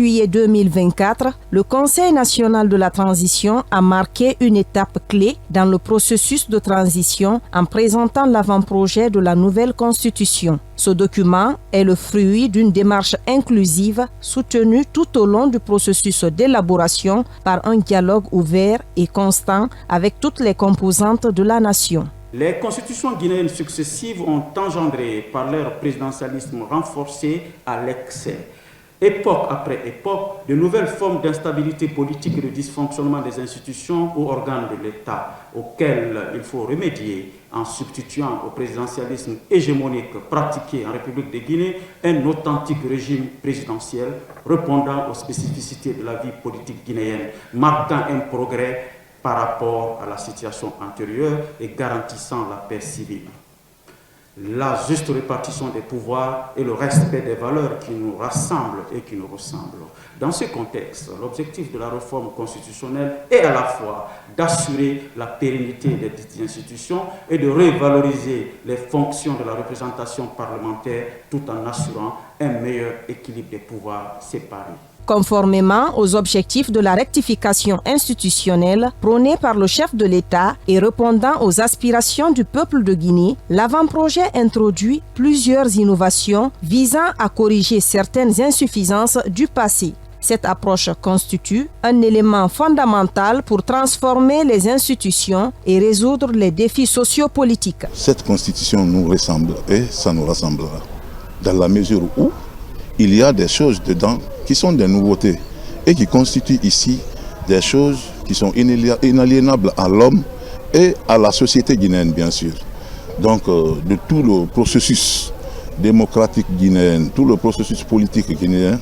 Juillet 2024, le Conseil national de la transition a marqué une étape clé dans le processus de transition en présentant l'avant-projet de la nouvelle constitution. Ce document est le fruit d'une démarche inclusive soutenue tout au long du processus d'élaboration par un dialogue ouvert et constant avec toutes les composantes de la nation. Les constitutions guinéennes successives ont engendré par leur présidentialisme renforcé à l'excès, époque après époque, de nouvelles formes d'instabilité politique et de dysfonctionnement des institutions ou organes de l'État, auxquels il faut remédier en substituant au présidentialisme hégémonique pratiqué en République de Guinée un authentique régime présidentiel répondant aux spécificités de la vie politique guinéenne, marquant un progrès par rapport à la situation antérieure et garantissant la paix civile, la juste répartition des pouvoirs et le respect des valeurs qui nous rassemblent et qui nous ressemblent. Dans ce contexte, l'objectif de la réforme constitutionnelle est à la fois d'assurer la pérennité des institutions et de revaloriser les fonctions de la représentation parlementaire tout en assurant un meilleur équilibre des pouvoirs séparés. Conformément aux objectifs de la rectification institutionnelle prônée par le chef de l'État et répondant aux aspirations du peuple de Guinée, l'avant-projet introduit plusieurs innovations visant à corriger certaines insuffisances du passé. Cette approche constitue un élément fondamental pour transformer les institutions et résoudre les défis sociopolitiques. Cette constitution nous ressemble et ça nous rassemblera, dans la mesure où il y a des choses dedans qui sont des nouveautés et qui constituent ici des choses qui sont inaliénables à l'homme et à la société guinéenne, bien sûr. Donc, de tout le processus démocratique guinéen, tout le processus politique guinéen,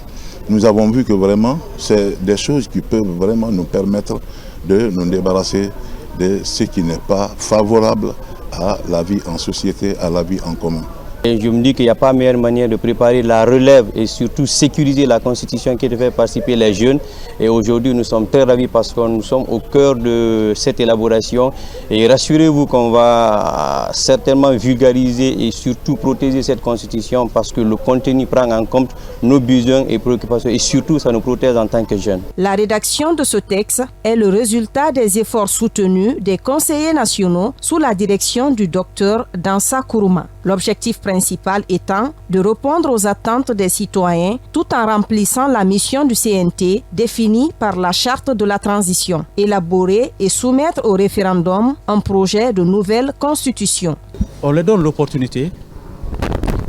nous avons vu que vraiment, c'est des choses qui peuvent vraiment nous permettre de nous débarrasser de ce qui n'est pas favorable à la vie en société, à la vie en commun. Et je me dis qu'il n'y a pas meilleure manière de préparer la relève et surtout sécuriser la constitution qui devait participer les jeunes. Et aujourd'hui, nous sommes très ravis parce que nous sommes au cœur de cette élaboration. Et rassurez-vous qu'on va certainement vulgariser et surtout protéger cette constitution parce que le contenu prend en compte nos besoins et préoccupations et surtout ça nous protège en tant que jeunes. La rédaction de ce texte est le résultat des efforts soutenus des conseillers nationaux sous la direction du docteur Dansa Kourouma. L'objectif principal étant de répondre aux attentes des citoyens tout en remplissant la mission du CNT définie par la charte de la transition, élaborer et soumettre au référendum un projet de nouvelle constitution. On leur donne l'opportunité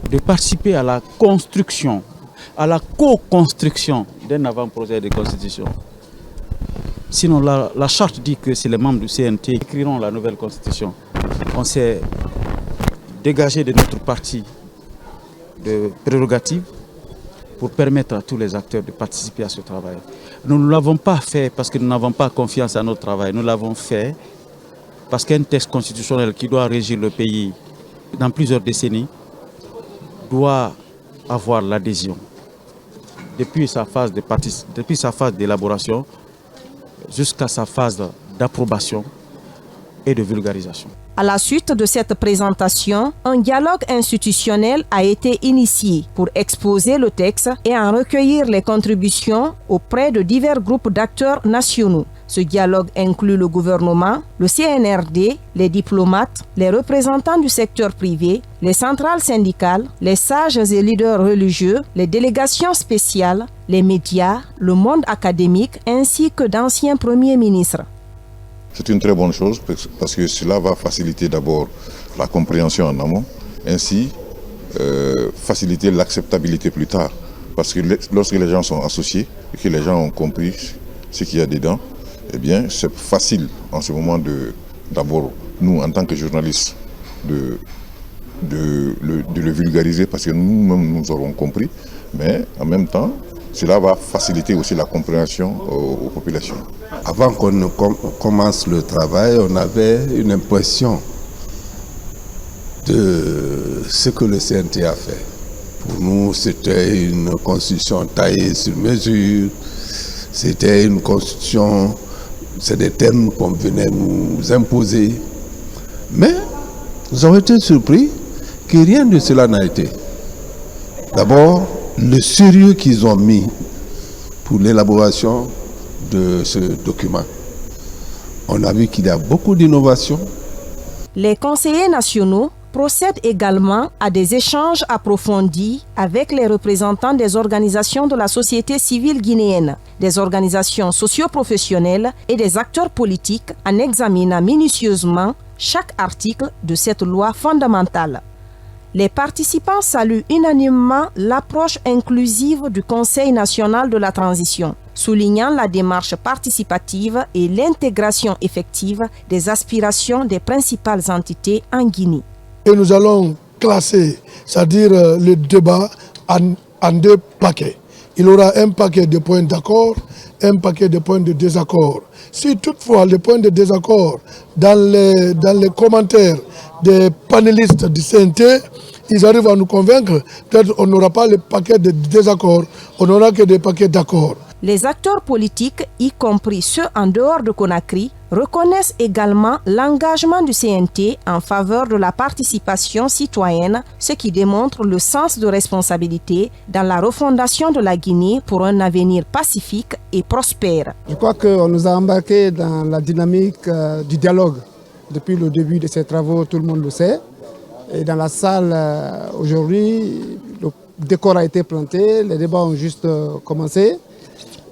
de participer à la construction, à la co-construction d'un avant-projet de constitution. Sinon, la charte dit que c'est les membres du CNT qui écriront la nouvelle constitution. On s'est dégagé de notre parti de prérogatives pour permettre à tous les acteurs de participer à ce travail. Nous ne l'avons pas fait parce que nous n'avons pas confiance à notre travail. Nous l'avons fait parce qu'un texte constitutionnel qui doit régir le pays dans plusieurs décennies doit avoir l'adhésion. Depuis sa phase d'élaboration jusqu'à sa phase d'approbation et de vulgarisation. À la suite de cette présentation, un dialogue institutionnel a été initié pour exposer le texte et en recueillir les contributions auprès de divers groupes d'acteurs nationaux. Ce dialogue inclut le gouvernement, le CNRD, les diplomates, les représentants du secteur privé, les centrales syndicales, les sages et leaders religieux, les délégations spéciales, les médias, le monde académique ainsi que d'anciens premiers ministres. C'est une très bonne chose parce que cela va faciliter d'abord la compréhension en amont, ainsi faciliter l'acceptabilité plus tard. Parce que lorsque les gens sont associés et que les gens ont compris ce qu'il y a dedans, eh bien c'est facile en ce moment d'abord, nous en tant que journalistes, de le vulgariser parce que nous-mêmes nous aurons compris, mais en même temps, cela va faciliter aussi la compréhension aux populations. Avant qu'on ne commence le travail, on avait une impression de ce que le CNT a fait. Pour nous, c'était une constitution taillée sur mesure, c'était une constitution, c'est des thèmes qu'on venait nous imposer. Mais nous avons été surpris que rien de cela n'a été. D'abord, le sérieux qu'ils ont mis pour l'élaboration de ce document. On a vu qu'il y a beaucoup d'innovations. Les conseillers nationaux procèdent également à des échanges approfondis avec les représentants des organisations de la société civile guinéenne, des organisations socio-professionnelles et des acteurs politiques en examinant minutieusement chaque article de cette loi fondamentale. Les participants saluent unanimement l'approche inclusive du Conseil national de la transition, soulignant la démarche participative et l'intégration effective des aspirations des principales entités en Guinée. Et nous allons classer, c'est-à-dire le débat en deux paquets. Il y aura un paquet de points d'accord, un paquet de points de désaccord. Si toutefois les points de désaccord dans les commentaires des panélistes du CNT, ils arrivent à nous convaincre, peut-être on n'aura pas le paquet de désaccord, on n'aura que des paquets d'accords. Les acteurs politiques, y compris ceux en dehors de Conakry, reconnaissent également l'engagement du CNT en faveur de la participation citoyenne, ce qui démontre le sens de responsabilité dans la refondation de la Guinée pour un avenir pacifique et prospère. Je crois qu'on nous a embarqués dans la dynamique du dialogue depuis le début de ces travaux, tout le monde le sait. Et dans la salle aujourd'hui, le décor a été planté, les débats ont juste commencé.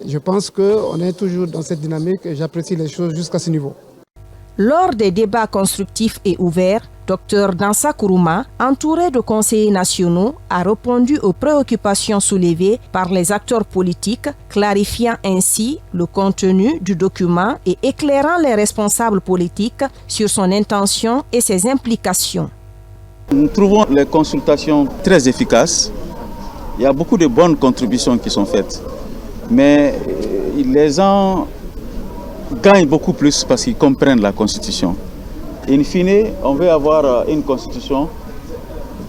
Je pense qu'on est toujours dans cette dynamique et j'apprécie les choses jusqu'à ce niveau. Lors des débats constructifs et ouverts, Dr Dansa Kourouma, entouré de conseillers nationaux, a répondu aux préoccupations soulevées par les acteurs politiques, clarifiant ainsi le contenu du document et éclairant les responsables politiques sur son intention et ses implications. Nous trouvons les consultations très efficaces. Il y a beaucoup de bonnes contributions qui sont faites. Mais les gens gagnent beaucoup plus parce qu'ils comprennent la Constitution. In fine, on veut avoir une Constitution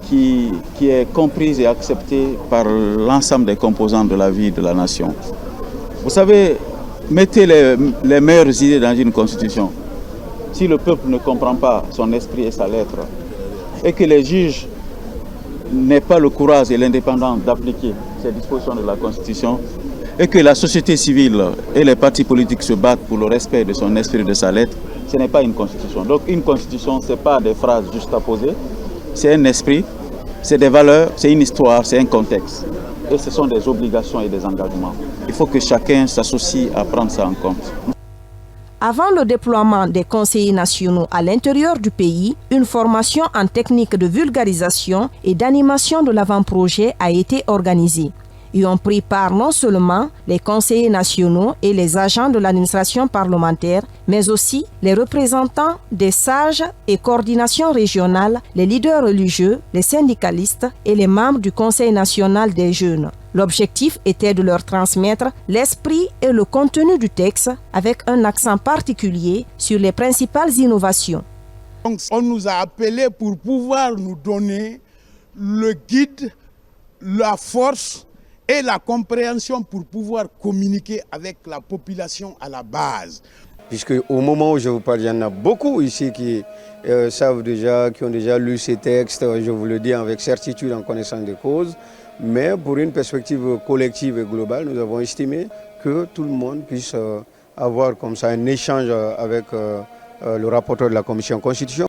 qui est comprise et acceptée par l'ensemble des composants de la vie de la nation. Vous savez, mettez les meilleures idées dans une Constitution. Si le peuple ne comprend pas son esprit et sa lettre, et que les juges n'aient pas le courage et l'indépendance d'appliquer ces dispositions de la Constitution, et que la société civile et les partis politiques se battent pour le respect de son esprit et de sa lettre, ce n'est pas une constitution. Donc une constitution, ce n'est pas des phrases juste à poser, c'est un esprit, c'est des valeurs, c'est une histoire, c'est un contexte. Et ce sont des obligations et des engagements. Il faut que chacun s'associe à prendre ça en compte. Avant le déploiement des conseillers nationaux à l'intérieur du pays, une formation en technique de vulgarisation et d'animation de l'avant-projet a été organisée. Y ont pris part non seulement les conseillers nationaux et les agents de l'administration parlementaire, mais aussi les représentants des sages et coordinations régionales, les leaders religieux, les syndicalistes et les membres du Conseil national des jeunes. L'objectif était de leur transmettre l'esprit et le contenu du texte avec un accent particulier sur les principales innovations. Donc, on nous a appelés pour pouvoir nous donner le guide, la force et la compréhension pour pouvoir communiquer avec la population à la base. Puisque au moment où je vous parle, il y en a beaucoup ici qui savent déjà, qui ont déjà lu ces textes, je vous le dis avec certitude en connaissance des causes. Mais pour une perspective collective et globale, nous avons estimé que tout le monde puisse avoir comme ça un échange avec le rapporteur de la Commission Constitution.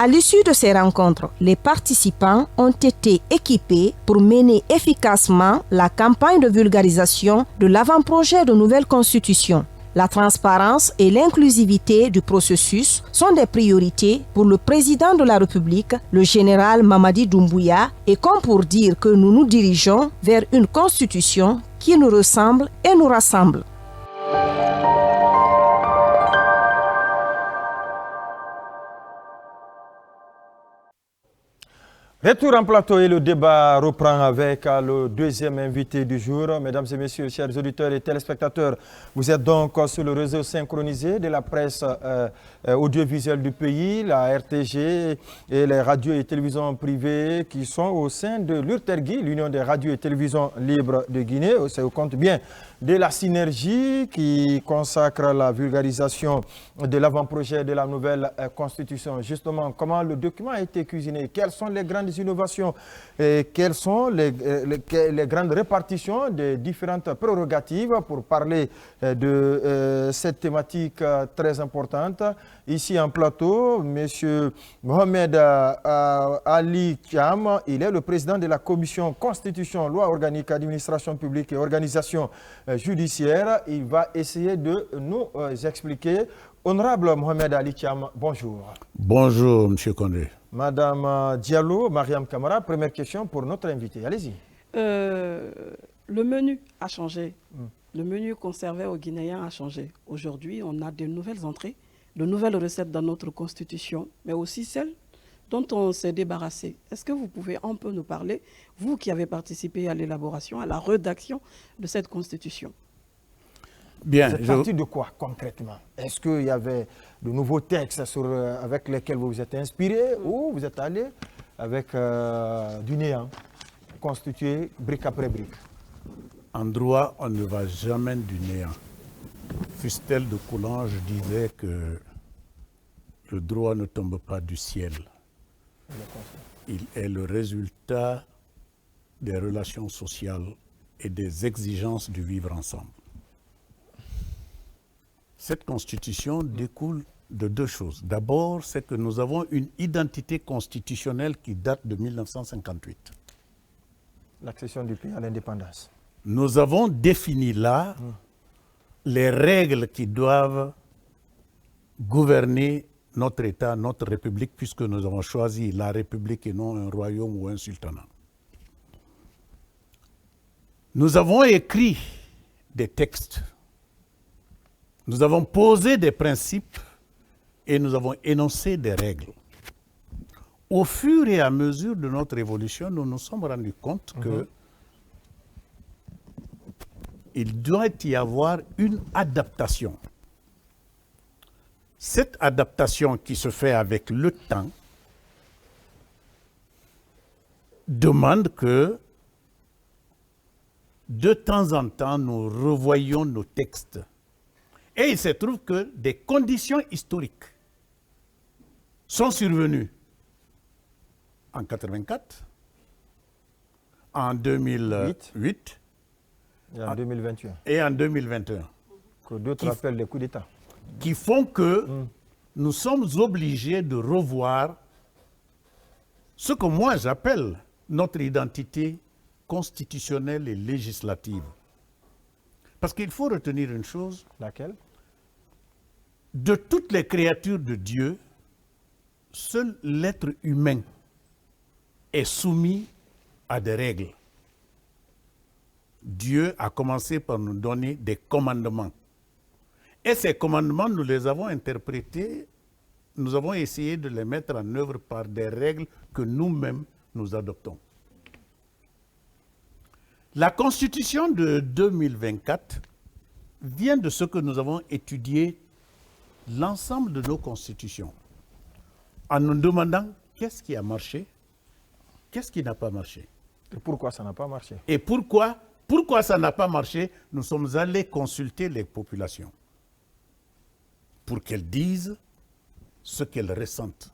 À l'issue de ces rencontres, les participants ont été équipés pour mener efficacement la campagne de vulgarisation de l'avant-projet de nouvelle constitution. La transparence et l'inclusivité du processus sont des priorités pour le président de la République, le général Mamadi Doumbouya, et comme pour dire que nous nous dirigeons vers une constitution qui nous ressemble et nous rassemble. Retour en plateau et le débat reprend avec le deuxième invité du jour. Mesdames et messieurs, chers auditeurs et téléspectateurs, vous êtes donc sur le réseau synchronisé de la presse audiovisuelle du pays, la RTG et les radios et télévisions privées qui sont au sein de l'URTERGI, l'Union des radios et télévisions libres de Guinée. C'est au compte bien de la synergie qui consacre la vulgarisation de l'avant-projet de la nouvelle constitution. Justement, comment le document a été cuisiné? Quelles sont les grandes les innovations et quelles sont les grandes répartitions des différentes prérogatives pour parler de cette thématique très importante. Ici en plateau, M. Mohamed Ali Thiam, il est le président de la commission Constitution, Loi organique, administration publique et organisation judiciaire. Il va essayer de nous expliquer. Honorable Mohamed Ali Thiam, bonjour. Bonjour, M. Condé. Madame Diallo, Mariam Kamara, première question pour notre invité. Allez-y. Le menu a changé. Le menu conservé aux Guinéens a changé. Aujourd'hui, on a de nouvelles entrées, de nouvelles recettes dans notre constitution, mais aussi celles dont on s'est débarrassé. Est-ce que vous pouvez un peu nous parler, vous qui avez participé à l'élaboration, à la rédaction de cette constitution? Bien. C'est parti de quoi concrètement? Est-ce qu'il y avait de nouveaux textes avec lesquels vous vous êtes inspiré ou vous êtes allé avec du néant, constitué brique après brique? En droit, on ne va jamais du néant. Fustel de Coulanges disait que le droit ne tombe pas du ciel. Il est le résultat des relations sociales et des exigences du vivre ensemble. Cette constitution découle de deux choses. D'abord, c'est que nous avons une identité constitutionnelle qui date de 1958. L'accession du pays à l'indépendance. Nous avons défini là les règles qui doivent gouverner notre État, notre République, puisque nous avons choisi la République et non un royaume ou un sultanat. Nous avons écrit des textes. Nous avons posé des principes et nous avons énoncé des règles. Au fur et à mesure de notre évolution, nous nous sommes rendus compte que il doit y avoir une adaptation. Cette adaptation qui se fait avec le temps demande que de temps en temps, nous revoyions nos textes. Et il se trouve que des conditions historiques sont survenues en 1984, en 2008 et en 2021. Et en 2021. Que d'autres appellent les coups d'État. Qui font que nous sommes obligés de revoir ce que moi j'appelle notre identité constitutionnelle et législative. Parce qu'il faut retenir une chose. Laquelle? De toutes les créatures de Dieu, seul l'être humain est soumis à des règles. Dieu a commencé par nous donner des commandements. Et ces commandements, nous les avons interprétés, nous avons essayé de les mettre en œuvre par des règles que nous-mêmes nous adoptons. La Constitution de 2024 vient de ce que nous avons étudié l'ensemble de nos constitutions en nous demandant qu'est-ce qui a marché, qu'est-ce qui n'a pas marché. Et pourquoi ça n'a pas marché? Et pourquoi ça n'a pas marché? Nous sommes allés consulter les populations pour qu'elles disent ce qu'elles ressentent,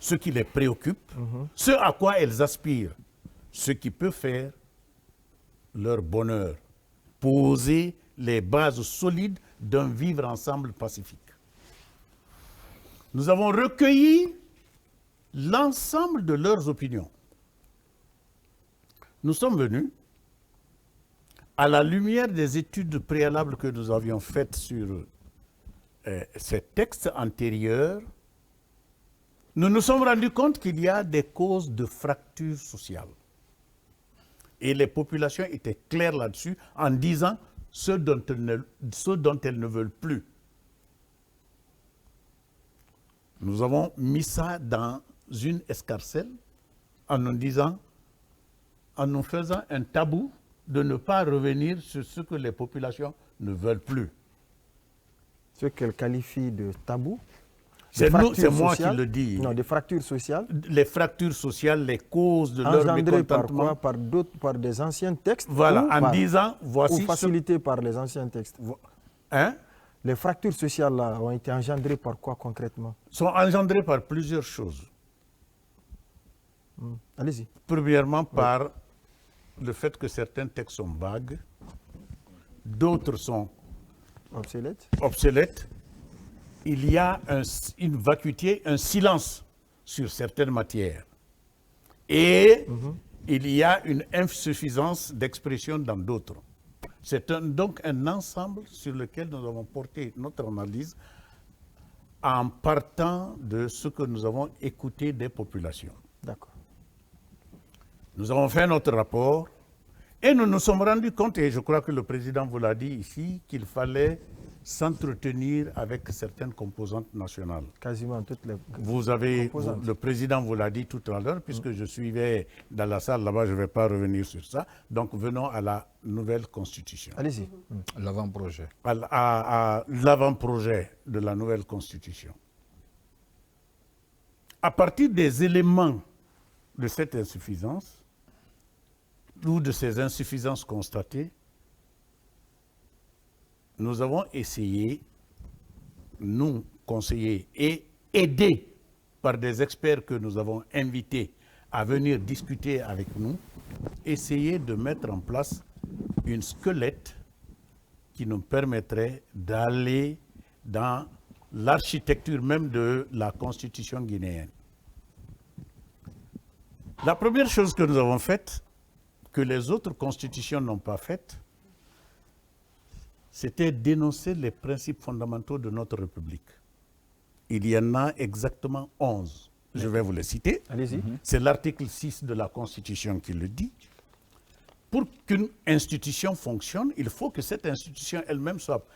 ce qui les préoccupe, ce à quoi elles aspirent, ce qui peut faire leur bonheur, poser les bases solides d'un vivre ensemble pacifique. Nous avons recueilli l'ensemble de leurs opinions. Nous sommes venus, à la lumière des études préalables que nous avions faites sur ces textes antérieurs, nous nous sommes rendus compte qu'il y a des causes de fracture sociale. Et les populations étaient claires là-dessus en disant ce dont elles ne veulent plus. Nous avons mis ça dans une escarcelle en nous disant, en nous faisant un tabou de ne pas revenir sur ce que les populations ne veulent plus. Ce qu'elles qualifient de tabou? C'est moi qui le dis. Non, des fractures sociales. Les fractures sociales, les causes de leur mécontentement. Par quoi? Par des anciens textes. Voilà, en disant, voici... Ou facilités par les anciens textes. Hein? Les fractures sociales là, ont été engendrées par quoi concrètement? Sont engendrées par plusieurs choses. Allez-y. Premièrement, par le fait que certains textes sont vagues, d'autres sont obsolètes. Il y a une vacuité, un silence sur certaines matières. Et il y a une insuffisance d'expression dans d'autres. C'est donc un ensemble sur lequel nous avons porté notre analyse en partant de ce que nous avons écouté des populations. D'accord. Nous avons fait notre rapport et nous nous sommes rendus compte, et je crois que le président vous l'a dit ici, qu'il fallait s'entretenir avec certaines composantes nationales. Quasiment toutes les le président vous l'a dit tout à l'heure, puisque je suivais dans la salle là-bas, je ne vais pas revenir sur ça. Donc venons à la nouvelle constitution. Allez-y. L'avant-projet. À l'avant-projet de la nouvelle constitution. À partir des éléments de cette insuffisance, ou de ces insuffisances constatées, nous avons essayé, nous, conseillers, et aidés par des experts que nous avons invités à venir discuter avec nous, essayer de mettre en place une squelette qui nous permettrait d'aller dans l'architecture même de la constitution guinéenne. La première chose que nous avons faite, que les autres constitutions n'ont pas faite, c'était d'énoncer les principes fondamentaux de notre République. Il y en a exactement 11. Je vais vous les citer. Allez-y. C'est l'article 6 de la Constitution qui le dit. Pour qu'une institution fonctionne, il faut que cette institution elle-même soit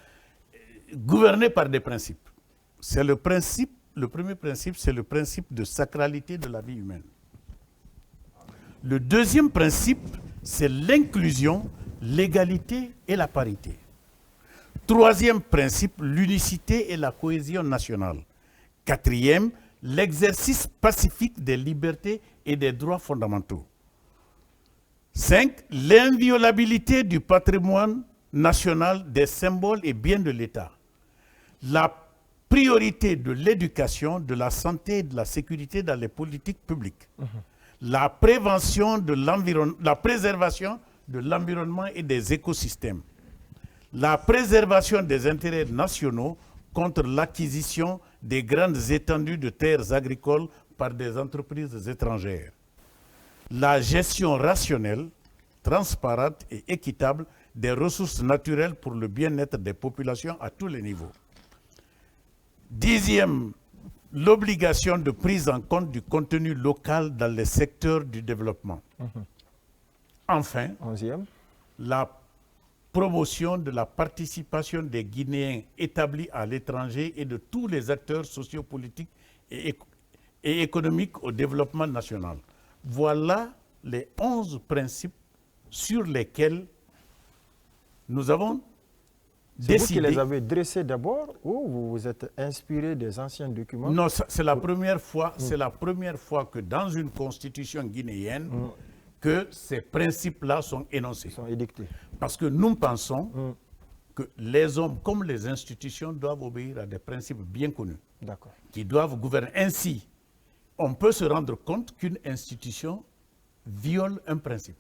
gouvernée par des principes. C'est le premier principe, c'est le principe de sacralité de la vie humaine. Le deuxième principe, c'est l'inclusion, l'égalité et la parité. Troisième principe, l'unicité et la cohésion nationale. Quatrième, l'exercice pacifique des libertés et des droits fondamentaux. 5. L'inviolabilité du patrimoine national, des symboles et biens de l'État. La priorité de l'éducation, de la santé et de la sécurité dans les politiques publiques. La préservation de l'environnement et des écosystèmes. La préservation des intérêts nationaux contre l'acquisition des grandes étendues de terres agricoles par des entreprises étrangères. La gestion rationnelle, transparente et équitable des ressources naturelles pour le bien-être des populations à tous les niveaux. 10e, l'obligation de prise en compte du contenu local dans les secteurs du développement. Enfin, 11e, la promotion de la participation des Guinéens établis à l'étranger et de tous les acteurs sociopolitiques et économiques au développement national. Voilà les 11 principes sur lesquels nous avons décidé. C'est vous qui les avez dressés d'abord ou vous vous êtes inspiré des anciens documents? Non, c'est la première fois, c'est la première fois que dans une constitution guinéenne, que ces principes-là sont énoncés. Ils sont édictés. Parce que nous pensons que les hommes comme les institutions doivent obéir à des principes bien connus, qui doivent gouverner. Ainsi, on peut se rendre compte qu'une institution viole un principe.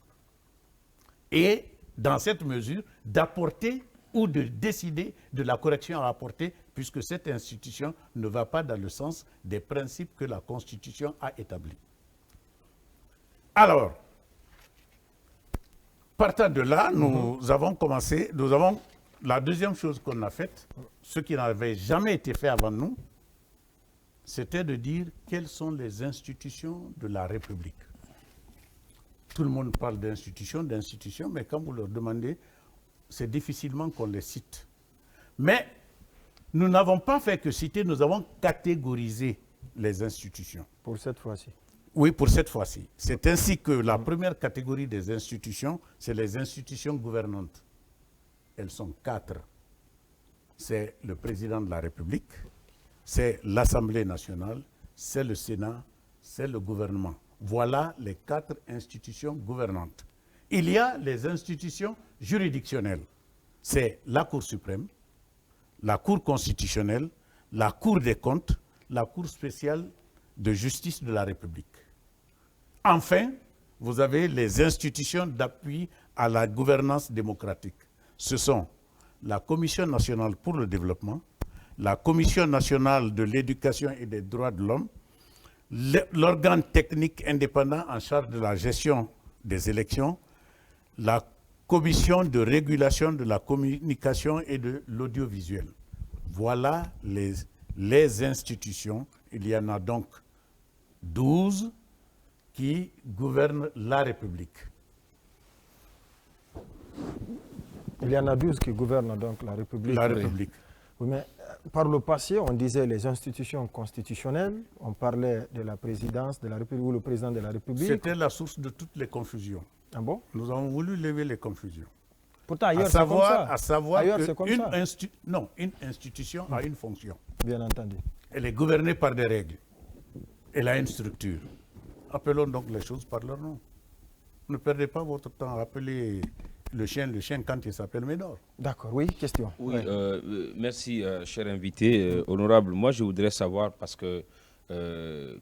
Et dans cette mesure, d'apporter ou de décider de la correction à apporter, puisque cette institution ne va pas dans le sens des principes que la Constitution a établis. Alors, partant de là, nous avons commencé, la deuxième chose qu'on a faite, ce qui n'avait jamais été fait avant nous, c'était de dire quelles sont les institutions de la République. Tout le monde parle d'institutions, mais quand vous leur demandez, c'est difficilement qu'on les cite. Mais nous n'avons pas fait que citer, nous avons catégorisé les institutions. Pour cette fois-ci. Oui, pour cette fois-ci. C'est ainsi que la première catégorie des institutions, c'est les institutions gouvernantes. Elles sont 4. C'est le président de la République, c'est l'Assemblée nationale, c'est le Sénat, c'est le gouvernement. Voilà les 4 institutions gouvernantes. Il y a les institutions juridictionnelles. C'est la Cour suprême, la Cour constitutionnelle, la Cour des comptes, la Cour spéciale de justice de la République. Enfin, vous avez les institutions d'appui à la gouvernance démocratique. Ce sont la Commission nationale pour le développement, la Commission nationale de l'éducation et des droits de l'homme, l'organe technique indépendant en charge de la gestion des élections, la Commission de régulation de la communication et de l'audiovisuel. Voilà les institutions. Il y en a donc 12 qui gouvernent la République. Il y en a 12 qui gouvernent donc la République. La République. Oui, mais par le passé, on disait les institutions constitutionnelles, on parlait de la présidence de la République ou le président de la République. C'était la source de toutes les confusions. Ah bon? Nous avons voulu lever les confusions. Pourtant, ailleurs, c'est comme ça. À savoir qu'une institution a une fonction. Bien entendu. Elle est gouvernée par des règles. Elle a une structure. Appelons donc les choses par leur nom. Ne perdez pas votre temps à appeler le chien quand il s'appelle Médor. D'accord, oui, question. Oui, merci, cher invité. Honorable, moi je voudrais savoir, parce que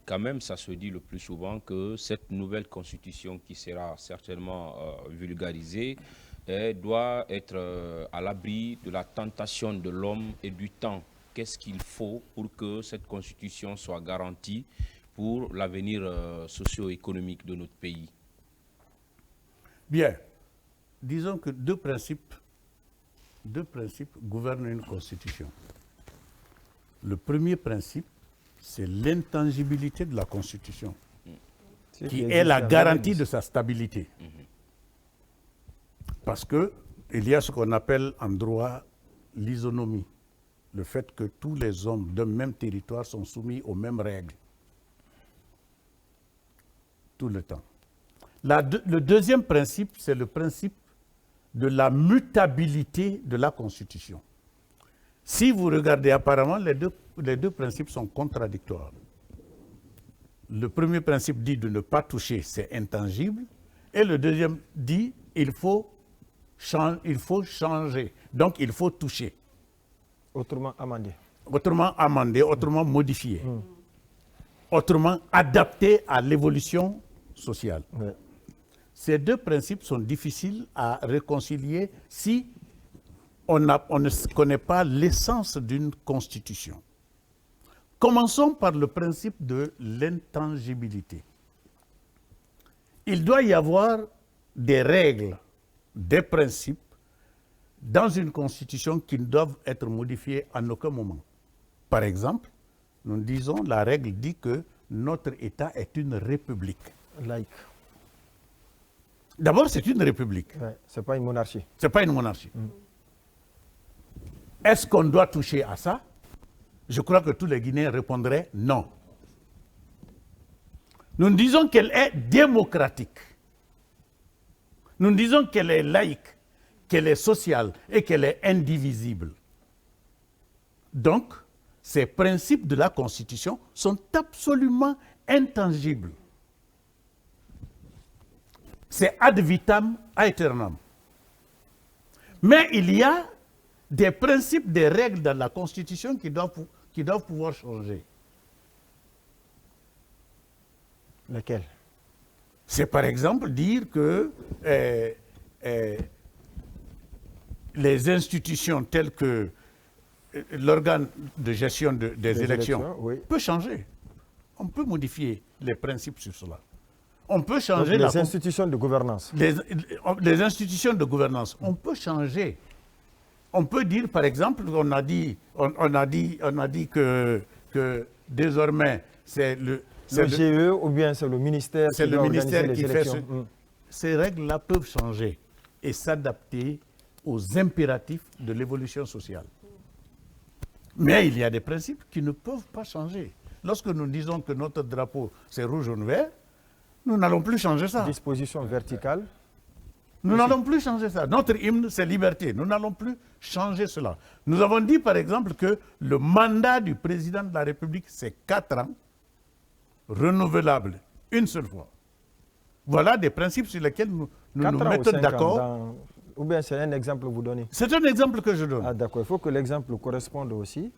quand même ça se dit le plus souvent que cette nouvelle constitution qui sera certainement vulgarisée doit être à l'abri de la tentation de l'homme et du temps. Qu'est-ce qu'il faut pour que cette constitution soit garantie pour l'avenir socio-économique de notre pays? Bien. Disons que deux principes gouvernent une constitution. Le premier principe, c'est l'intangibilité de la constitution, qui est la garantie de sa stabilité. Parce qu'il y a ce qu'on appelle en droit l'isonomie, le fait que tous les hommes d'un même territoire sont soumis aux mêmes règles, tout le temps. Le deuxième principe, c'est le principe de la mutabilité de la Constitution. Si vous regardez, apparemment, les deux principes sont contradictoires. Le premier principe dit de ne pas toucher, c'est intangible, et le deuxième dit il faut changer, donc il faut toucher. Autrement amendé. Autrement amendé, autrement modifié. Autrement adapté à l'évolution sociale. Ouais. Ces deux principes sont difficiles à réconcilier si on ne connaît pas l'essence d'une constitution. Commençons par le principe de l'intangibilité. Il doit y avoir des règles, des principes dans une constitution qui ne doivent être modifiés en aucun moment. Par exemple, nous disons, la règle dit que notre État est une république. Laïque. D'abord, c'est une république. Ouais, ce n'est pas une monarchie. Ce n'est pas une monarchie. Est-ce qu'on doit toucher à ça? Je crois que tous les Guinéens répondraient non. Nous disons qu'elle est démocratique. Nous disons qu'elle est laïque, qu'elle est sociale et qu'elle est indivisible. Donc, ces principes de la Constitution sont absolument intangibles. C'est ad vitam aeternam. Mais il y a des principes, des règles dans la Constitution qui doivent pouvoir changer. Lesquels? C'est par exemple dire que les institutions telles que l'organe de gestion des élections peut changer. On peut modifier les principes sur cela. On peut changer les institutions de gouvernance. Les institutions de gouvernance, on peut changer. On peut dire, par exemple, on a dit que désormais c'est le GE ou bien c'est le ministère qui fait ces règles-là peuvent changer et s'adapter aux impératifs de l'évolution sociale. Mais il y a des principes qui ne peuvent pas changer. Lorsque nous disons que notre drapeau c'est rouge, jaune, vert, nous n'allons plus changer ça. Disposition verticale. Nous n'allons plus changer ça. Notre hymne, c'est liberté. Nous n'allons plus changer cela. Nous avons dit, par exemple, que le mandat du président de la République, c'est 4 ans, renouvelable une seule fois. Voilà des principes sur lesquels nous nous mettons d'accord. Ou bien c'est un exemple que vous donnez? C'est un exemple que je donne. Ah d'accord, il faut que l'exemple corresponde aussi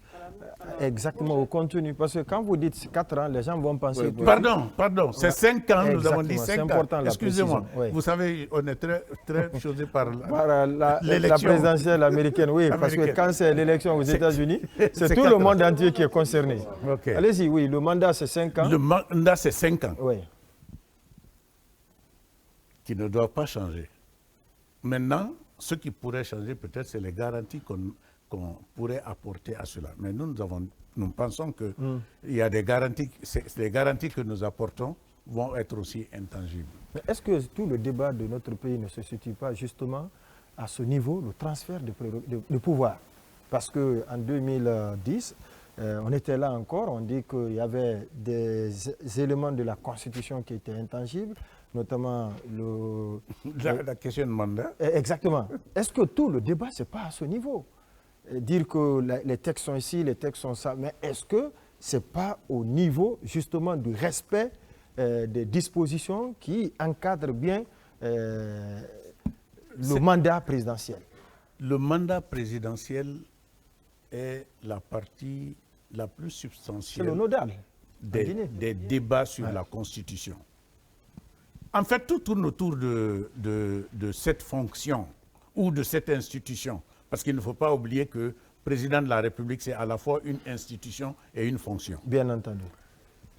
exactement au contenu. Parce que quand vous dites 4 ans, les gens vont penser... Oui, pardon, c'est 5 ans, nous avons dit 5 ans. Excusez-moi, vous savez, on est très chaudé par la présidentielle américaine, oui, parce que quand c'est l'élection aux États-Unis, c'est tout le monde entier qui est concerné. Okay. Allez-y, oui, le mandat c'est 5 ans. Le mandat c'est 5 ans. Oui. Qui ne doivent pas changer. Maintenant, ce qui pourrait changer peut-être, c'est les garanties qu'on pourrait apporter à cela. Mais nous pensons qu'il y a des garanties, les garanties que nous apportons vont être aussi intangibles. Est-ce que tout le débat de notre pays ne se situe pas justement à ce niveau, le transfert de pouvoir? Parce qu'en 2010, on était là encore, on dit qu'il y avait des éléments de la Constitution qui étaient intangibles, notamment la question de mandat. Exactement. Est-ce que tout le débat, ce n'est pas à ce niveau? Dire que les textes sont ici, les textes sont ça, mais est-ce que ce n'est pas au niveau justement du respect des dispositions qui encadrent bien le mandat présidentiel? Le mandat présidentiel est la partie la plus substantielle des débats sur la Constitution. En fait, tout tourne autour de cette fonction ou de cette institution. Parce qu'il ne faut pas oublier que le président de la République, c'est à la fois une institution et une fonction. Bien entendu.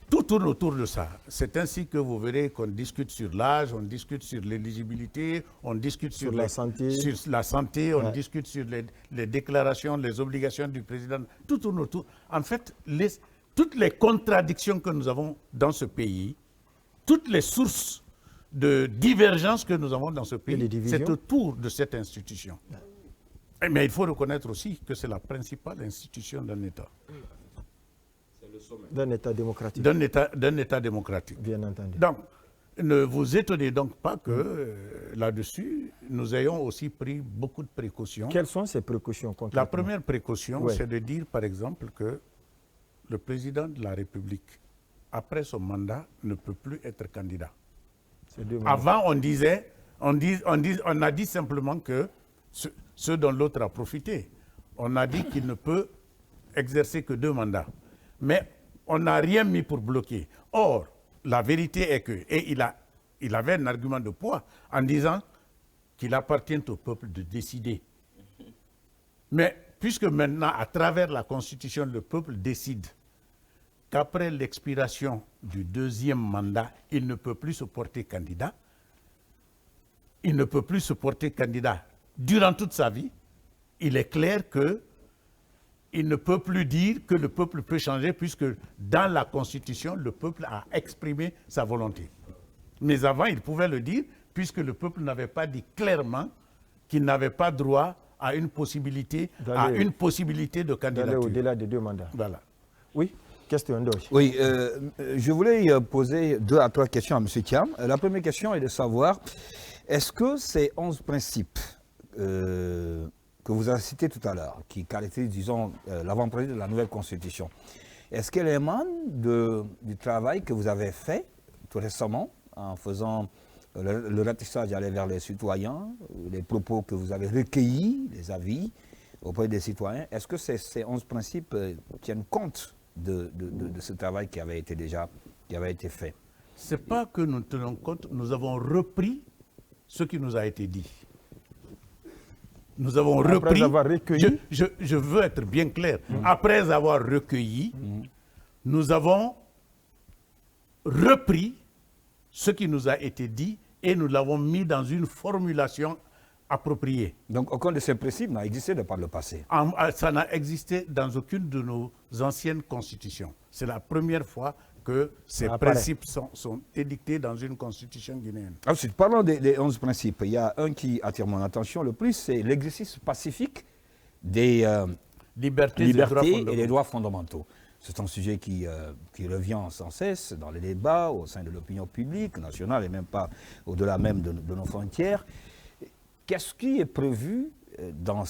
Tout tourne autour de ça. C'est ainsi que vous verrez qu'on discute sur l'âge, on discute sur l'éligibilité, on discute sur la santé, on discute sur les déclarations, les obligations du président. Tout tourne autour. En fait, toutes les contradictions que nous avons dans ce pays, toutes les sources de divergence que nous avons dans ce pays, c'est autour de cette institution. Mais il faut reconnaître aussi que c'est la principale institution d'un État. C'est le sommet. D'un État démocratique. D'un État démocratique. Bien entendu. Donc, ne vous étonnez donc pas que là-dessus, nous ayons aussi pris beaucoup de précautions. Quelles sont ces précautions concrètement? La première précaution, c'est de dire, par exemple, que le président de la République, après son mandat, ne peut plus être candidat. Avant, on a dit simplement que ceux dont l'autre a profité. On a dit qu'il ne peut exercer que 2 mandats. Mais on n'a rien mis pour bloquer. Or, la vérité est que, et il avait un argument de poids en disant qu'il appartient au peuple de décider. Mais puisque maintenant, à travers la Constitution, le peuple décide qu'après l'expiration du 2e mandat, il ne peut plus se porter candidat. Il ne peut plus se porter candidat durant toute sa vie. Il est clair qu'il ne peut plus dire que le peuple peut changer puisque dans la Constitution, le peuple a exprimé sa volonté. Mais avant, il pouvait le dire puisque le peuple n'avait pas dit clairement qu'il n'avait pas droit à une possibilité de candidature. D'aller au-delà des 2 mandats. Voilà. Oui. Question d'Oche. Oui, je voulais poser 2 à 3 questions à M. Thiam. La première question est de savoir, est-ce que ces 11 principes que vous avez cités tout à l'heure, qui caractérisent, disons, l'avant-projet de la nouvelle Constitution, est-ce qu'elle émane du travail que vous avez fait tout récemment en faisant le ratissage d'aller vers les citoyens, les propos que vous avez recueillis, les avis auprès des citoyens? Est-ce que ces 11 principes tiennent compte de ce travail qui avait été fait? Ce n'est pas que nous tenons compte, nous avons repris ce qui nous a été dit. Nous avons repris, avoir recueilli. Je veux être bien clair, après avoir recueilli, nous avons repris ce qui nous a été dit et nous l'avons mis dans une formulation appropriée. Donc aucun de ces principes n'a existé de par le passé? Ça n'a existé dans aucune de nos anciennes constitutions. C'est la première fois que ces principes sont édictés dans une constitution guinéenne. Ensuite, parlons des 11 principes. Il y a un qui attire mon attention le plus, c'est l'exercice pacifique des libertés et des droits fondamentaux. C'est un sujet qui revient sans cesse dans les débats, au sein de l'opinion publique nationale et même pas au-delà même de nos frontières. Qu'est-ce qui est prévu dans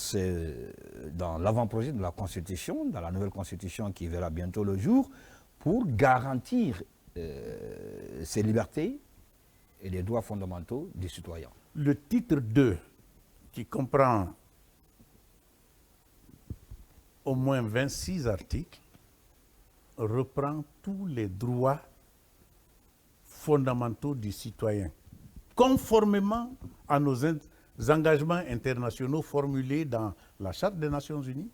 l'avant-projet de la Constitution, dans la nouvelle Constitution qui verra bientôt le jour, pour garantir ces libertés et les droits fondamentaux des citoyens? Le titre 2 qui comprend au moins 26 articles, reprend tous les droits fondamentaux du citoyen, conformément à nos engagements internationaux formulés dans la Charte des Nations Unies,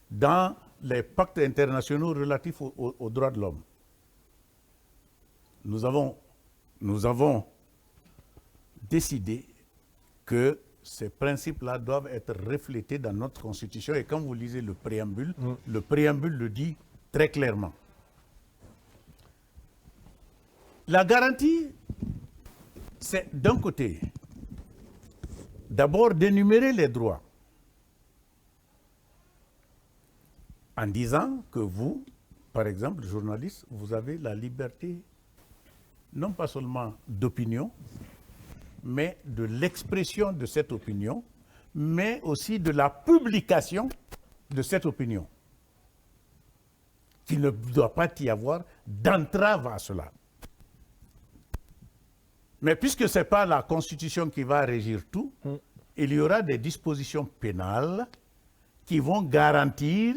dans les pactes internationaux relatifs aux droits de l'homme. Nous avons décidé que ces principes-là doivent être reflétés dans notre Constitution. Et quand vous lisez le préambule le dit très clairement. La garantie, c'est d'un côté, d'abord d'énumérer les droits en disant que vous, par exemple, journaliste, vous avez la liberté non pas seulement d'opinion, mais de l'expression de cette opinion, mais aussi de la publication de cette opinion. Qu'il ne doit pas y avoir d'entrave à cela. Mais puisque ce n'est pas la Constitution qui va régir tout, il y aura des dispositions pénales qui vont garantir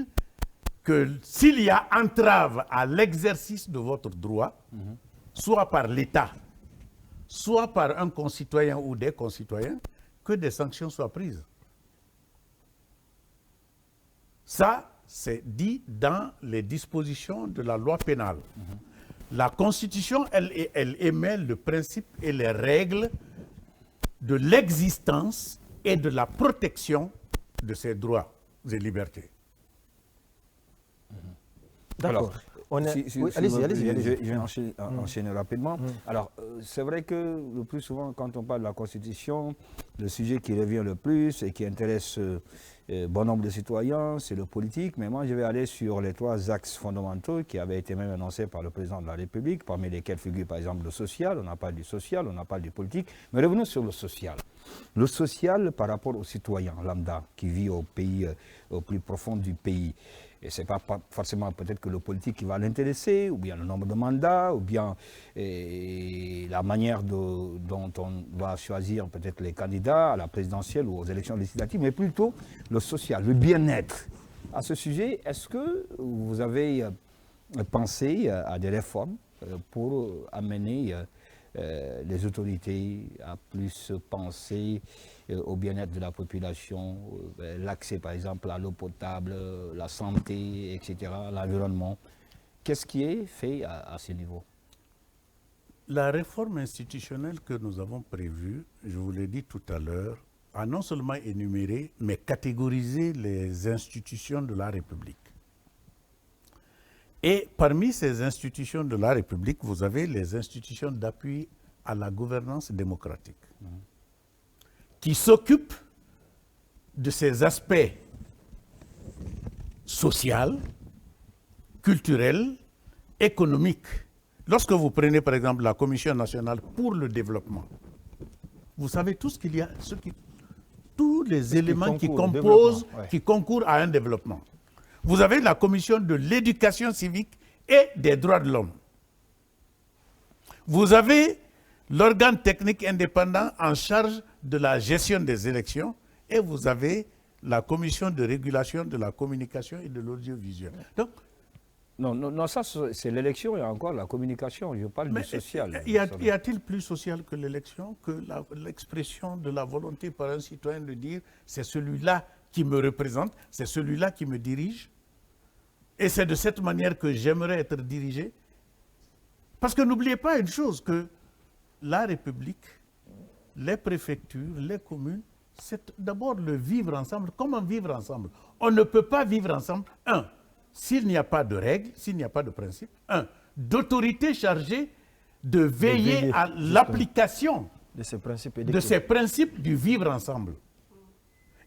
que s'il y a entrave à l'exercice de votre droit, soit par l'État, soit par un concitoyen ou des concitoyens, que des sanctions soient prises. Ça, c'est dit dans les dispositions de la loi pénale. La Constitution, elle émet le principe et les règles de l'existence et de la protection de ces droits et libertés. D'accord. Allez-y. Je vais enchaîner rapidement. Alors, c'est vrai que le plus souvent, quand on parle de la Constitution, le sujet qui revient le plus et qui intéresse bon nombre de citoyens, c'est le politique. Mais moi, je vais aller sur les 3 axes fondamentaux qui avaient été même annoncés par le président de la République, parmi lesquels figure par exemple le social. On a parlé du social, on a parlé du politique. Mais revenons sur le social. Le social par rapport aux citoyens lambda qui vit au pays, au plus profond du pays. Et ce n'est pas forcément peut-être que le politique qui va l'intéresser, ou bien le nombre de mandats, ou bien la manière dont on va choisir peut-être les candidats à la présidentielle ou aux élections législatives, mais plutôt le social, le bien-être. À ce sujet, est-ce que vous avez pensé à des réformes pour amener les autorités à plus penser au bien-être de la population, l'accès par exemple à l'eau potable, la santé, etc., l'environnement? Qu'est-ce qui est fait à ce niveau? La réforme institutionnelle que nous avons prévue, je vous l'ai dit tout à l'heure, a non seulement énuméré, mais catégorisé les institutions de la République. Et parmi ces institutions de la République, vous avez les institutions d'appui à la gouvernance démocratique, qui s'occupent de ces aspects sociaux, culturels, économiques. Lorsque vous prenez par exemple la Commission nationale pour le développement, vous savez tout ce qu'il y a, tous les éléments qui composent, qui concourent à un développement. Vous avez la Commission de l'éducation civique et des droits de l'homme. Vous avez l'organe technique indépendant en charge de la gestion des élections et vous avez la Commission de régulation de la communication et de l'audiovisuel. Donc, non, ça c'est l'élection et encore la communication, je parle du social. Y a-t-il plus social que l'élection, que l'expression de la volonté par un citoyen de dire c'est celui-là qui me représente, c'est celui-là qui me dirige, et c'est de cette manière que j'aimerais être dirigé? Parce que n'oubliez pas une chose, que la République, les préfectures, les communes, c'est d'abord le vivre ensemble. Comment vivre ensemble? On ne peut pas vivre ensemble, s'il n'y a pas de règles, s'il n'y a pas de principes, d'autorité chargée de veiller à l'application de ces principes du vivre ensemble.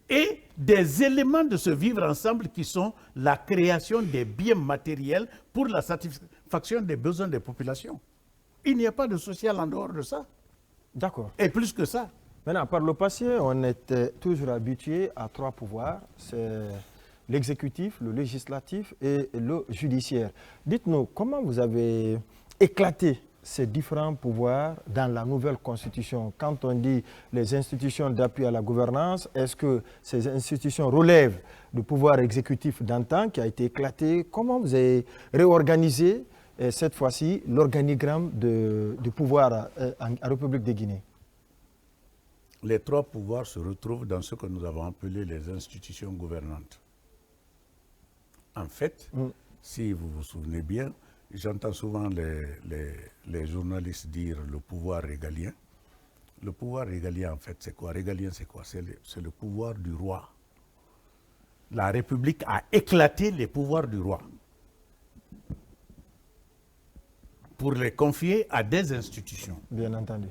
Et des éléments de ce vivre ensemble qui sont la création des biens matériels pour la satisfaction des besoins des populations. Il n'y a pas de social en dehors de ça. D'accord. Et plus que ça. Maintenant, par le passé, on était toujours habitué à 3 pouvoirs. C'est l'exécutif, le législatif et le judiciaire. Dites-nous, comment vous avez éclaté ces différents pouvoirs dans la nouvelle constitution? Quand on dit les institutions d'appui à la gouvernance, est-ce que ces institutions relèvent du pouvoir exécutif d'antan qui a été éclaté? Comment vous avez réorganisé cette fois-ci l'organigramme du pouvoir en République de Guinée? Les trois pouvoirs se retrouvent dans ce que nous avons appelé les institutions gouvernantes. En fait, si vous vous souvenez bien, j'entends souvent les journalistes dire le pouvoir régalien. Le pouvoir régalien, en fait, c'est quoi? Régalien, c'est quoi? C'est le pouvoir du roi. La République a éclaté les pouvoirs du roi pour les confier à des institutions. Bien entendu.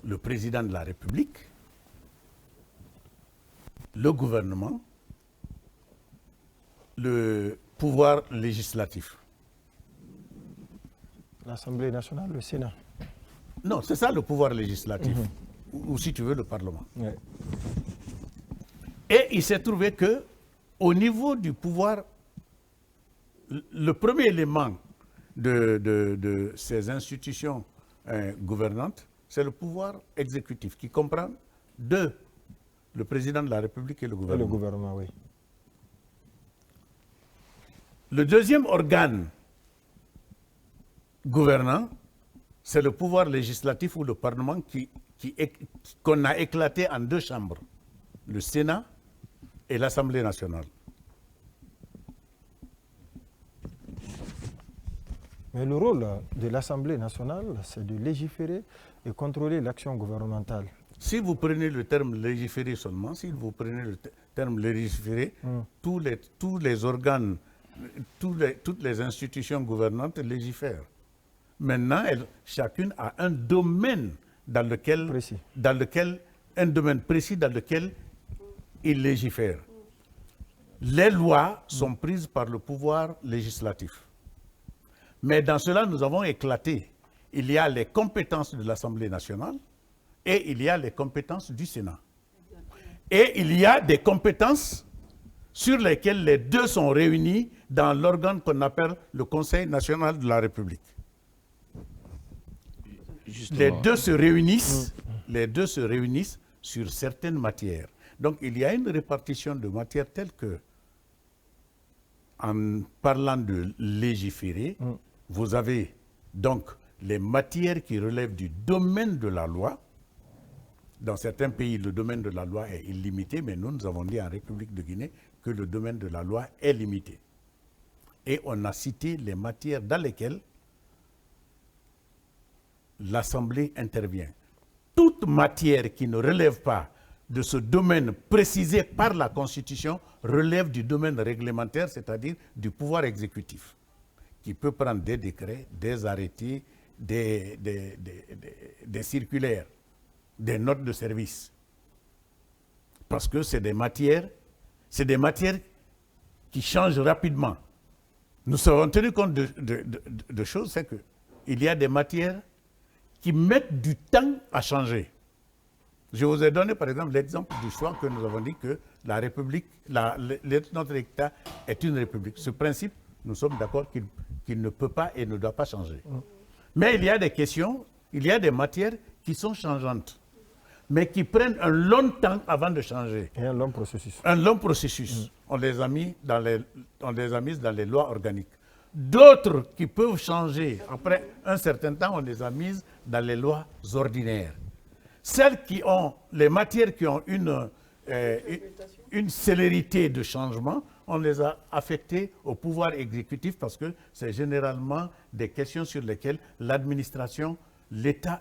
Le président de la République, le gouvernement, le pouvoir législatif. L'Assemblée nationale, le Sénat. Non, c'est ça le pouvoir législatif, ou si tu veux le Parlement. Ouais. Et il s'est trouvé que, au niveau du pouvoir, le premier élément de ces institutions gouvernantes, c'est le pouvoir exécutif qui comprend le président de la République et le gouvernement. Et le gouvernement, oui. Le deuxième organe gouvernant, c'est le pouvoir législatif ou le Parlement qu'on a éclaté en deux chambres, le Sénat et l'Assemblée nationale. Mais le rôle de l'Assemblée nationale, c'est de légiférer et contrôler l'action gouvernementale. Si vous prenez le terme légiférer seulement, si vous prenez le terme légiférer, tous les organes, toutes les institutions gouvernantes légifèrent. Maintenant, chacune a un domaine un domaine précis dans lequel il légifère. Les lois sont prises par le pouvoir législatif. Mais dans cela, nous avons éclaté. Il y a les compétences de l'Assemblée nationale et il y a les compétences du Sénat. Et il y a des compétences sur lesquelles les deux sont réunis dans l'organe qu'on appelle le Conseil national de la République. Justement. Les deux se réunissent sur certaines matières. Donc il y a une répartition de matières telle que, en parlant de légiférer, vous avez donc les matières qui relèvent du domaine de la loi. Dans certains pays, le domaine de la loi est illimité, mais nous avons dit en République de Guinée que le domaine de la loi est limité. Et on a cité les matières dans lesquelles l'Assemblée intervient. Toute matière qui ne relève pas de ce domaine précisé par la Constitution relève du domaine réglementaire, c'est-à-dire du pouvoir exécutif, qui peut prendre des décrets, des arrêtés, des circulaires, des notes de service. Parce que c'est des matières qui changent rapidement. Nous avons tenu compte de choses, c'est qu'il y a des matières qui mettent du temps à changer. Je vous ai donné par exemple l'exemple du choix que nous avons dit que la République, notre État est une République. Ce principe, nous sommes d'accord qu'il ne peut pas et ne doit pas changer. Mais il y a des questions, il y a des matières qui sont changeantes, mais qui prennent un long temps avant de changer. Et un long processus. Un long processus. On les a mises dans les lois organiques. D'autres qui peuvent changer après un certain temps, on les a mises dans les lois ordinaires. Les matières qui ont une célérité de changement, on les a affectées au pouvoir exécutif parce que c'est généralement des questions sur lesquelles l'administration, l'État,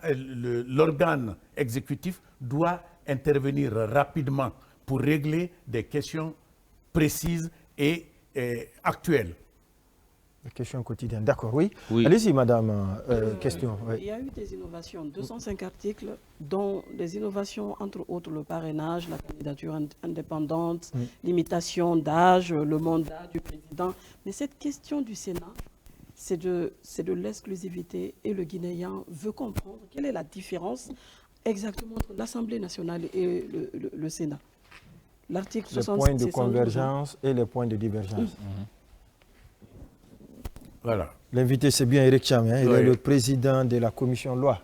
l'organe exécutif doit intervenir rapidement pour régler des questions précises et actuelles. Des questions quotidiennes, d'accord, oui. Allez-y, madame, question. Oui. Il y a eu des innovations, 205 articles, dont des innovations, entre autres, le parrainage, la candidature indépendante, limitation d'âge, le mandat du président. Mais cette question du Sénat, c'est de l'exclusivité et le Guinéen veut comprendre quelle est la différence exactement entre l'Assemblée nationale et le Sénat. L'article 66. Les points de convergence et les points de divergence. Voilà. L'invité, c'est bien Eric Cham, hein? Il est le président de la commission loi.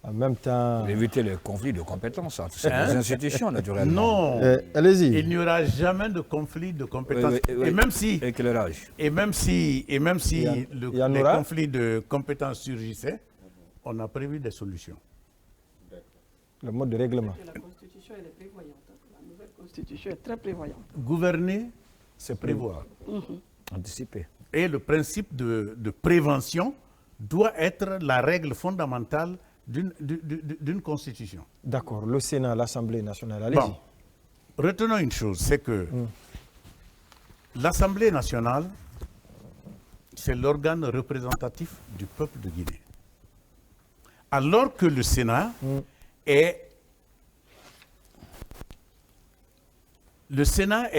En même temps... Pour éviter le conflit de compétences entre ces deux institutions, naturellement. Non, allez-y. Il n'y aura jamais de conflit de compétences. Oui. Et même si, éclairage. et même si les conflits de compétences surgissaient, on a prévu des solutions. Le mode de règlement. La Constitution, elle est prévoyante. La nouvelle Constitution est très prévoyante. Gouverner, c'est prévoir. Anticiper. Et le principe de prévention doit être la règle fondamentale d'une constitution. D'accord. Le Sénat, l'Assemblée nationale, allez-y. Bon, retenons une chose, c'est que l'Assemblée nationale, c'est l'organe représentatif du peuple de Guinée. Alors que le Sénat est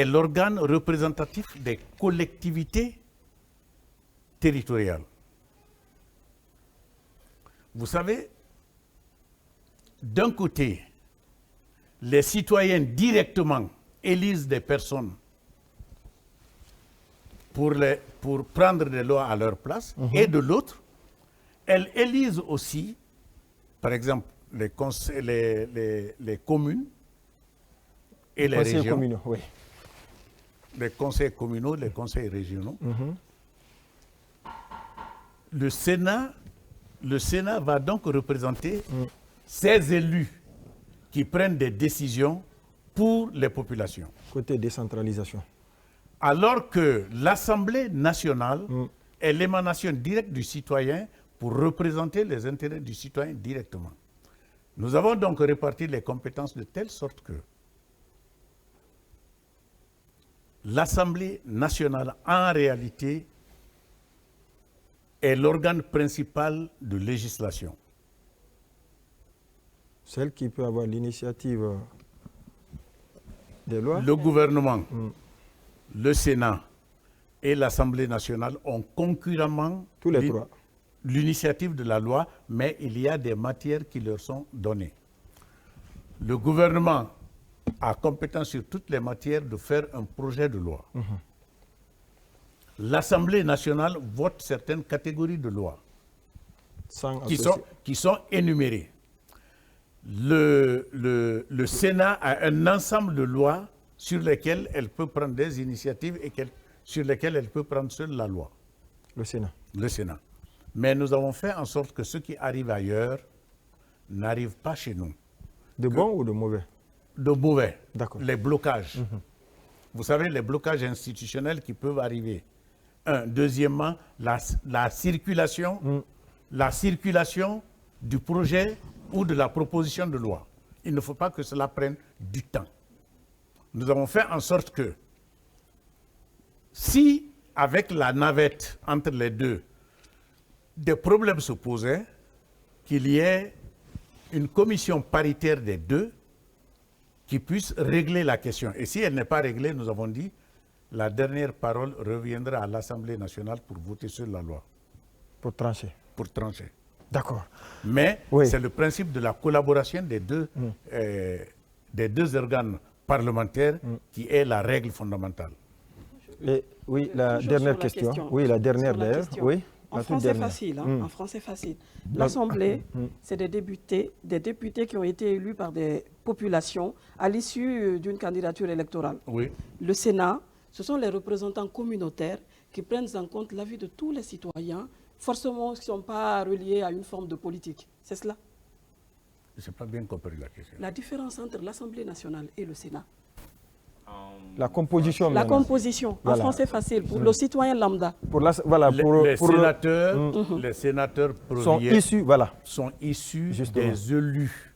l'organe représentatif des collectivités territoriales. Vous savez, d'un côté, les citoyens directement élisent des personnes pour prendre des lois à leur place, et de l'autre, elles élisent aussi, par exemple, les communes et les régions. Communaux, oui. Les conseils communaux, les conseils régionaux. Le Sénat va donc représenter ces élus qui prennent des décisions pour les populations. Côté décentralisation. Alors que l'Assemblée nationale est l'émanation directe du citoyen pour représenter les intérêts du citoyen directement. Nous avons donc réparti les compétences de telle sorte que l'Assemblée nationale, en réalité, est l'organe principal de législation. Celle qui peut avoir l'initiative des lois. Le gouvernement, le Sénat et l'Assemblée nationale ont concurremment tous les trois l'initiative de la loi, mais il y a des matières qui leur sont données. Le gouvernement a compétence sur toutes les matières de faire un projet de loi. L'Assemblée nationale vote certaines catégories de lois qui sont énumérées. Le Sénat a un ensemble de lois sur lesquelles elle peut prendre des initiatives et sur lesquelles elle peut prendre seule la loi. Le Sénat. Le Sénat. Mais nous avons fait en sorte que ce qui arrive ailleurs n'arrive pas chez nous. De bon ou de mauvais? De mauvais. D'accord. Les blocages. Vous savez, les blocages institutionnels qui peuvent arriver. Deuxièmement, la circulation du projet ou de la proposition de loi. Il ne faut pas que cela prenne du temps. Nous avons fait en sorte que si, avec la navette entre les deux, des problèmes se posaient, qu'il y ait une commission paritaire des deux qui puisse régler la question. Et si elle n'est pas réglée, nous avons dit, la dernière parole reviendra à l'Assemblée nationale pour voter sur la loi. Pour trancher. Pour trancher. D'accord. Mais c'est le principe de la collaboration des deux organes parlementaires qui est la règle fondamentale. Oui, la dernière question. Oui, la dernière d'ailleurs. Oui. En français facile, en français facile. L'Assemblée, c'est des députés qui ont été élus par des populations à l'issue d'une candidature électorale. Oui. Le Sénat, ce sont les représentants communautaires qui prennent en compte l'avis de tous les citoyens, forcément qui ne sont pas reliés à une forme de politique. C'est cela? Je n'ai pas bien compris la question. La différence entre l'Assemblée nationale et le Sénat. La composition. La composition, en français facile, pour le citoyen lambda. Les sénateurs sont issus des élus.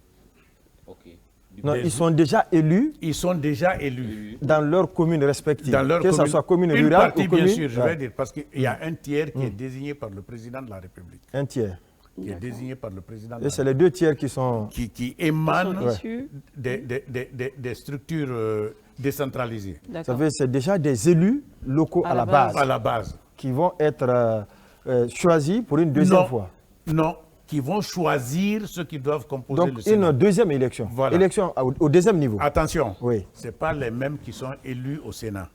Non, ils sont déjà élus. Ils sont déjà élus. Dans leurs communes respectives. Que ce soit commune rurale partie, ou commune... bien sûr, je vais dire, parce qu'il y a un tiers qui est désigné par le président de la République. Un tiers. Qui est désigné par le président de la République. Et c'est les deux tiers qui sont... Qui émanent des structures décentralisées. Ça veut dire c'est déjà des élus locaux à la base. À la base. Qui vont être choisis pour une deuxième fois. Non, qui vont choisir ceux qui doivent composer le Sénat. Donc une deuxième élection. Voilà. Élection au deuxième niveau. Attention, oui. Ce n'est pas les mêmes qui sont élus au Sénat.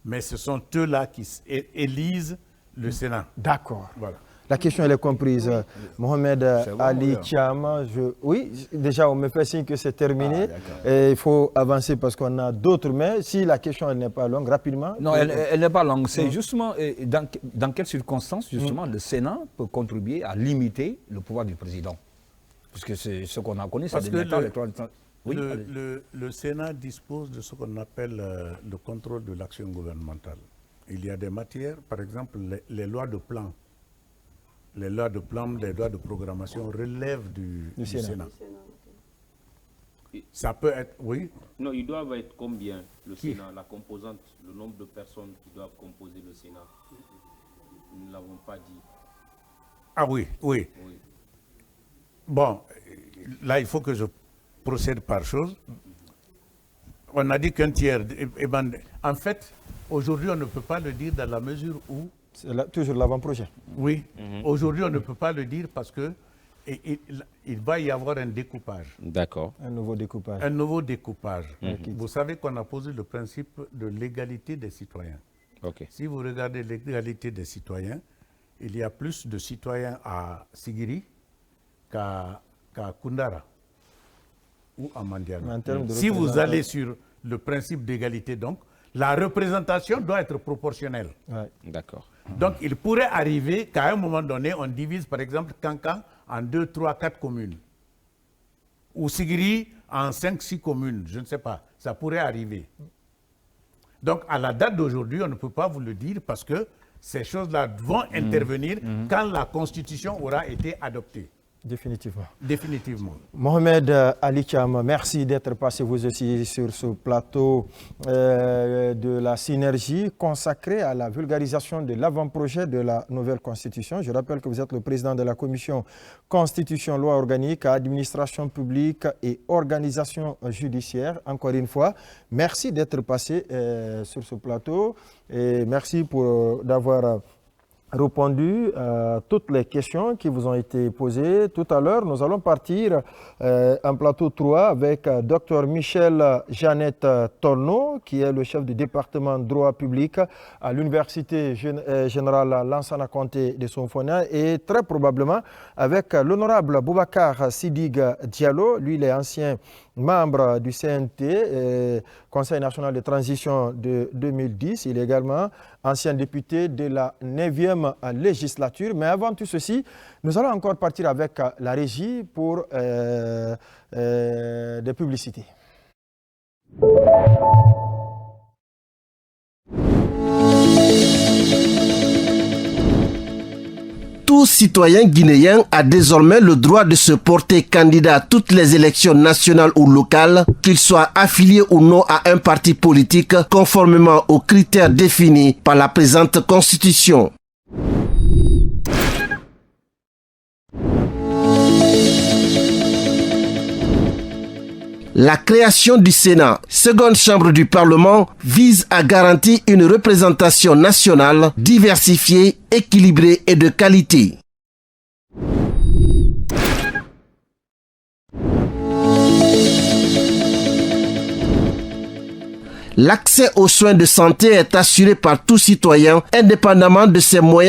Mais ce sont eux-là qui élisent Le Sénat. D'accord. Voilà. La question, elle est comprise. Mohamed Ali Thiam, oui, déjà, on me fait signe que c'est terminé. Et il faut avancer parce qu'on a d'autres. Mais si la question n'est pas longue, rapidement. Non, elle n'est pas longue. C'est justement dans quelles circonstances, justement, le Sénat peut contribuer à limiter le pouvoir du président. Parce que c'est ce qu'on a connu, c'est des méthodes électorales. Oui, le Sénat dispose de ce qu'on appelle le contrôle de l'action gouvernementale. Il y a des matières, par exemple, les lois de plan. Les lois de plan, les lois de programmation relèvent du Sénat. Ça peut être, oui. Non, ils doivent être combien, le Sénat, la composante, le nombre de personnes qui doivent composer le Sénat? Nous ne l'avons pas dit. Ah oui. Bon, là, il faut que je procède par chose. On a dit qu'un tiers. En fait, aujourd'hui, on ne peut pas le dire dans la mesure où... C'est toujours l'avant-projet. Oui. Aujourd'hui, on ne peut pas le dire parce que il va y avoir un découpage. D'accord. Un nouveau découpage. Un nouveau découpage. Vous savez qu'on a posé le principe de l'égalité des citoyens. Si vous regardez l'égalité des citoyens, il y a plus de citoyens à Sigiri qu'à Koundara ou à Mandiana. Si vous allez sur le principe d'égalité, donc, la représentation doit être proportionnelle. D'accord. Donc, il pourrait arriver qu'à un moment donné, on divise, par exemple, Kankan en 2, 3, 4 communes. Ou Sigiri en 5, 6 communes. Je ne sais pas. Ça pourrait arriver. Donc, à la date d'aujourd'hui, on ne peut pas vous le dire parce que ces choses-là vont intervenir quand la Constitution aura été adoptée. Définitivement. Mohamed Ali Thiam, merci d'être passé vous aussi sur ce plateau de la synergie consacré à la vulgarisation de l'avant-projet de la nouvelle Constitution. Je rappelle que vous êtes le président de la commission Constitution, loi organique, administration publique et organisation judiciaire. Encore une fois, merci d'être passé sur ce plateau et merci d'avoir répondu à toutes les questions qui vous ont été posées. Tout à l'heure, nous allons partir en plateau 3 avec Dr Michel Jeannette Torno, qui est le chef du département droit public à l'Université générale Lansana Conté de Sonfonia, et très probablement avec l'honorable Boubacar Sidig Diallo. Lui, il est ancien membre du CNT, Conseil national de transition de 2010. Il est également ancien député de la 9e législature. Mais avant tout ceci, nous allons encore partir avec la régie pour des publicités. Tout citoyen guinéen a désormais le droit de se porter candidat à toutes les élections nationales ou locales, qu'il soit affilié ou non à un parti politique, conformément aux critères définis par la présente Constitution. La création du Sénat, seconde chambre du Parlement, vise à garantir une représentation nationale diversifiée, équilibrée et de qualité. L'accès aux soins de santé est assuré par tout citoyen, indépendamment de ses moyens